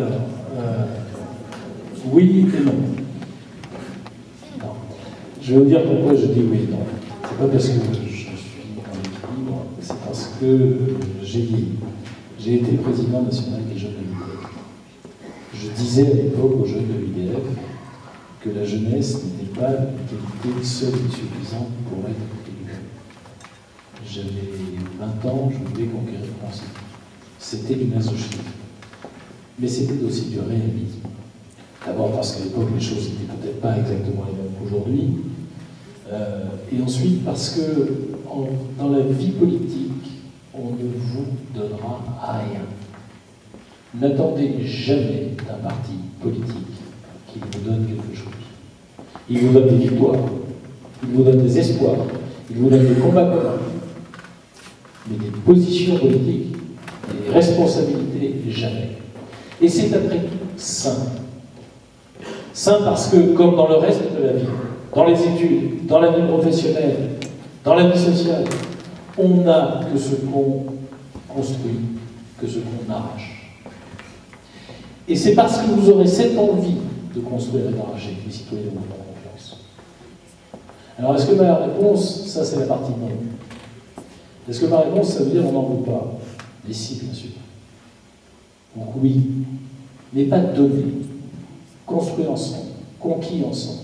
Alors, oui et non. Non. Je vais vous dire pourquoi je dis oui et non. C'est pas parce que je suis en équilibre, c'est parce que j'ai été président national des jeunes de l'UDF. Je disais à l'époque aux jeunes de l'UDF que la jeunesse n'était pas une qualité seule et suffisante pour être élue. J'avais 20 ans, je voulais conquérir France. C'était une masochie. Mais c'était aussi du réalisme. D'abord parce qu'à l'époque, les choses n'étaient peut-être pas exactement les mêmes qu'aujourd'hui. Et ensuite parce que dans la vie politique, on ne vous donnera rien. N'attendez jamais d'un parti politique qu'il vous donne quelque chose. Il vous donne des victoires, il vous donne des espoirs, il vous donne des combats communs. Mais des positions politiques, des responsabilités, jamais. Et c'est après tout sain. Sain parce que, comme dans le reste de la vie, dans les études, dans la vie professionnelle, dans la vie sociale, on n'a que ce qu'on construit, que ce qu'on arrache. Et c'est parce que vous aurez cette envie de construire et d'arracher que les citoyens vous font confiance. Alors, est-ce que ma réponse, ça c'est la partie non. Est-ce que ma réponse, ça veut dire on n'en veut pas? Mais si, bien sûr. Donc oui, mais pas donner. Construire ensemble, conquis ensemble,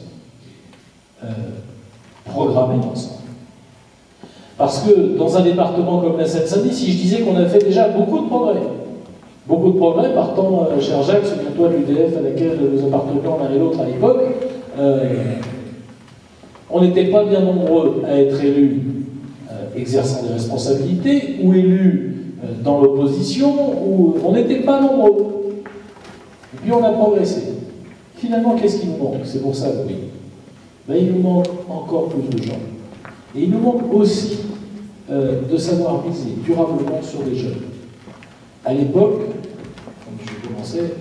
programmer ensemble. Parce que dans un département comme la Seine-Saint-Denis, si je disais qu'on a fait déjà beaucoup de progrès partant, cher Jacques, souviens-toi de l'UDF à laquelle nous appartenions l'un et l'autre à l'époque, on n'était pas bien nombreux à être élus exerçant des responsabilités, ou élus dans l'opposition, ou on n'était pas nombreux. Et puis on a progressé. Finalement, qu'est-ce qui nous manque? C'est pour ça, oui. Ben, il nous manque encore plus de gens. Et il nous manque aussi de savoir miser durablement sur les jeunes. À l'époque, quand je commençais,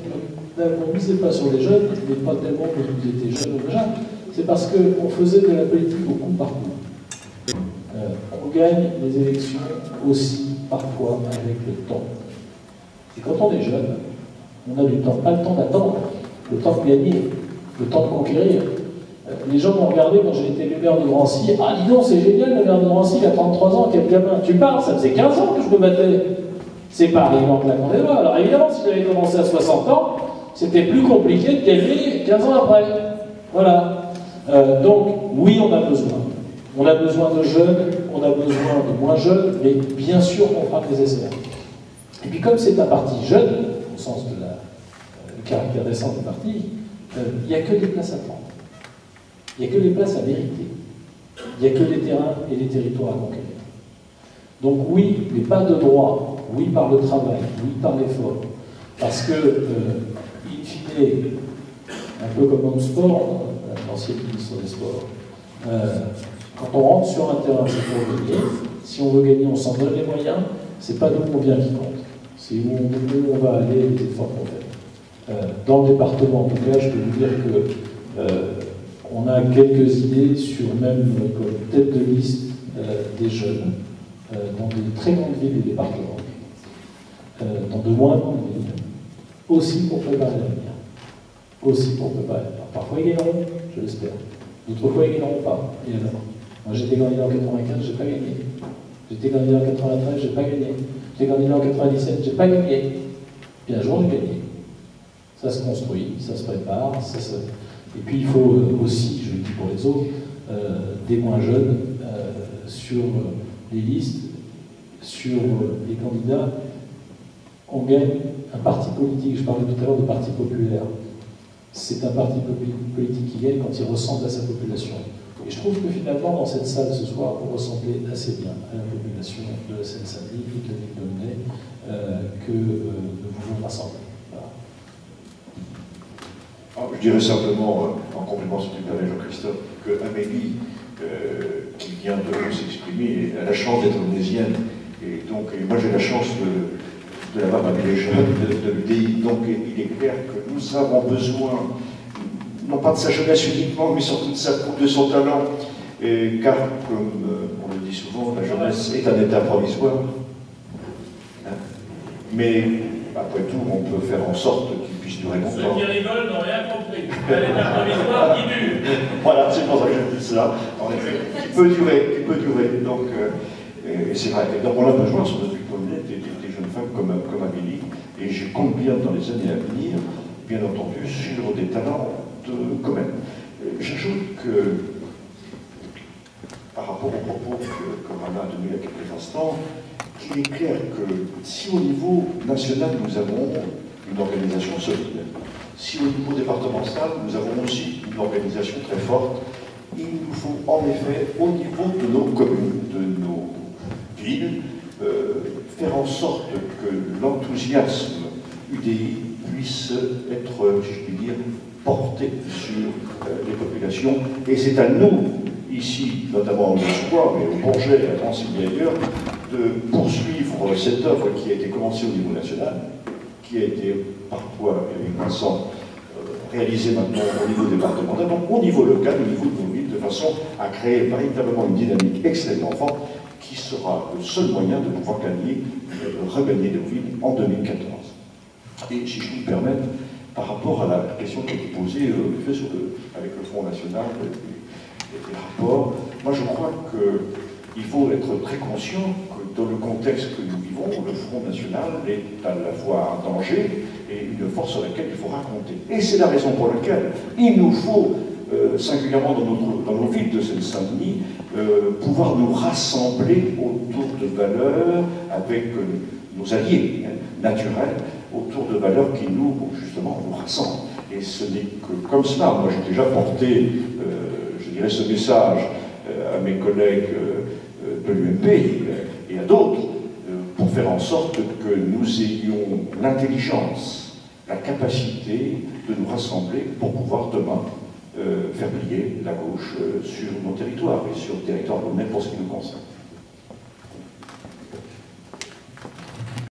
on ne misait pas sur les jeunes, mais pas tellement parce que vous étiez jeunes ou déjà, c'est parce qu'on faisait de la politique au coup par coup. On gagne les élections aussi, parfois, avec le temps. Et quand on est jeune, on a du temps, pas le temps d'attendre, le temps de gagner, le temps de conquérir. Les gens m'ont regardé quand j'ai été élu maire de Drancy. Ah, dis donc, c'est génial, le maire de Drancy, il a 33 ans, quel gamin. Tu parles, ça faisait 15 ans que je me battais. C'est pas arrivé en claquant des doigts. Alors évidemment, si j'avais commencé à 60 ans, c'était plus compliqué de gagner 15 ans après. Voilà. Donc, oui, on a besoin. On a besoin de jeunes, on a besoin de moins jeunes, mais bien sûr qu'on fera des essais. Et puis comme c'est un parti jeune, au sens de du caractère récent du parti, il n'y a que des places à prendre. Il n'y a que des places à mériter. Il n'y a que des terrains et des territoires à conquérir. Donc oui, mais pas de droit. Oui par le travail, oui par l'effort. Parce que, in fine, un peu comme dans le sport, l'ancien ministre des Sports, quand on rentre sur un terrain, c'est pour gagner. Si on veut gagner, on s'en donne les moyens. C'est pas d'où on vient qui compte. C'est où on va aller, les efforts qu'on fait. Dans le département, en tout cas, je peux vous dire que on a quelques idées sur même comme tête de liste des jeunes dans de très grandes villes et départements, dans de moins grandes villes, aussi pour préparer l'avenir. Aussi pour préparer. Alors, parfois ils gagneront, je l'espère. D'autres fois ils ne gagneront pas. Et alors, moi j'étais candidat en 95, je n'ai pas gagné. J'étais candidat en 93, je n'ai pas gagné. J'étais candidat en 97, je n'ai pas gagné. Puis un jour j'ai gagné. Ça se construit, ça se prépare, et puis il faut aussi, je le dis pour les autres, des moins jeunes sur les listes, sur les candidats. On gagne un parti politique, je parlais tout à l'heure de parti populaire. C'est un parti politique qui gagne quand il ressemble à sa population. Et je trouve que finalement, dans cette salle ce soir, vous ressemblez assez bien à la population de la Seine-Saint-Denis, toute la ville de Menay, que nous voulons rassembler. Voilà. Je dirais simplement, en complément sur ce que parlait Jean-Christophe, que Amélie, qui vient de s'exprimer, a la chance d'être mendizienne. Et donc, moi j'ai la chance de l'avoir parmi les jeunes de l'UDI. Donc il est clair que nous avons besoin, non pas de sa jeunesse uniquement, mais surtout de son talent. Car, comme on le dit souvent, la jeunesse est un état provisoire. Mais, après tout, on peut faire en sorte qu'il puisse durer Ceux longtemps. qui rigolent n'ont rien compris. L'état provisoire qui dure. Voilà, c'est pour ça que je dis ça. En effet, qui peut durer. Donc, et c'est vrai. Et donc on a besoin, sur notre Paulette, des jeunes femmes comme Amélie. Et je compte bien dans les années à venir, bien entendu, sur des talents communs. J'ajoute que, par rapport aux propos que Rana a tenus il y a quelques instants, qu'il est clair que si au niveau national nous avons une organisation solide, si au niveau départemental nous avons aussi une organisation très forte, il nous faut en effet, au niveau de nos communes, de nos villes, faire en sorte que l'enthousiasme UDI puisse être, si je puis dire, porté sur les populations. Et c'est à nous, ici, notamment au Square, mais au Bourget, à Drancy et ailleurs, de poursuivre cette œuvre qui a été commencée au niveau national, qui a été parfois, avec Vincent, réalisée maintenant au niveau départemental, donc au niveau local, au niveau de nos villes, de façon à créer véritablement une dynamique extrêmement forte qui sera le seul moyen de pouvoir regagner nos villes en 2014. Et si je puis me permettre, par rapport à la question qui a été posée avec le Front National et les rapports, moi je crois qu'il faut être très conscient que dans le contexte que nous vivons, le Front National est à la fois un danger et une force sur laquelle il faut raconter. Et c'est la raison pour laquelle il nous faut, singulièrement dans nos villes de Seine-Saint-Denis, pouvoir nous rassembler autour de valeurs avec nos alliés naturels, autour de valeurs qui justement, nous rassemblent. Et ce n'est que comme cela. Moi, j'ai déjà porté, je dirais, ce message à mes collègues de l'UMP et à d'autres, pour faire en sorte que nous ayons l'intelligence, la capacité de nous rassembler pour pouvoir demain faire plier la gauche sur nos territoires et sur le territoire lyonnais pour ce qui nous concerne.